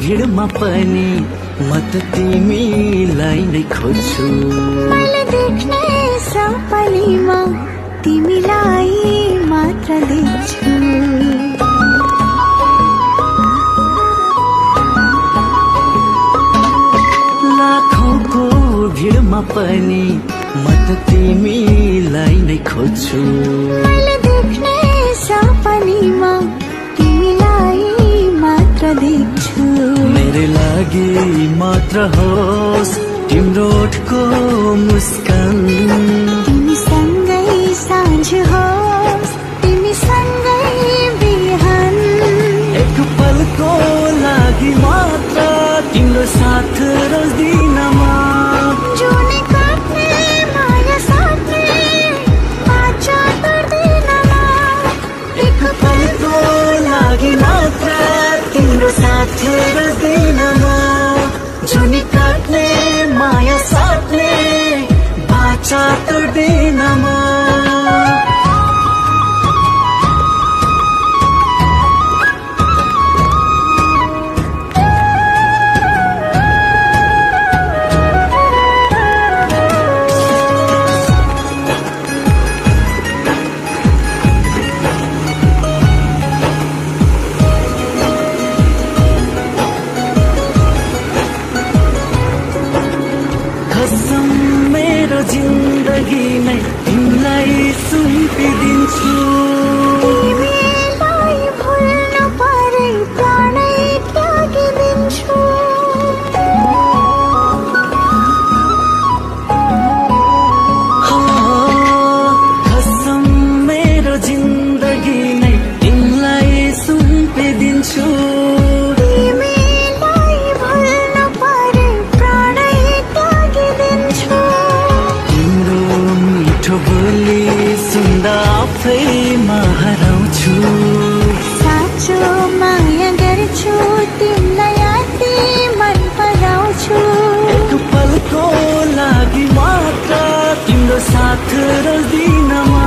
भिडमा पनि म त तिमीलाई नै खोज्छु। मैले देख्ने सपनीमा तिमीलाई मात्र देख्छु। लाखौंको भिडमा पनि म त तिमीलाई नै खोज्छु। मैले देख्ने सपनीमा तिमीलाई मात्र देख्छु। मेरे लागि मात्र होस् तिम्रो ओठको मुस्कान, तिमीसँगै साँझ होस् तिमीसँगै बिहान। एक पलको लागि मात्र तिम्रो साथ रोज दिनमा। जुनी काट्ने माया साट्ने बाचा पर्दिनमा। एक पलको लागि मात्र तिम्रो साथ रोज दिनमा। जुनी काट्ने माया साट्ने बाचा तोड्दिनमा। कसम मेरो जिन्दगी नै तिमीलाई सुम्पिदिन्छु। तिमीलाई भुल्न परे प्राणै त्यागिदिन्छु। कसम मेरो जिन्दगी नै तिमीलाई सुम्पिदिन्छु। तिमीलाई भुल्न परे प्राणै त्यागिदिन्छु। तिम्रो मिठो बोली सुन्दा आफैमा हराउँछु। साँचो माया गर्छु तिमीलाई अति मन पराउँछु। एक पलको लागि मात्र तिम्रो साथ रोज दिनमा।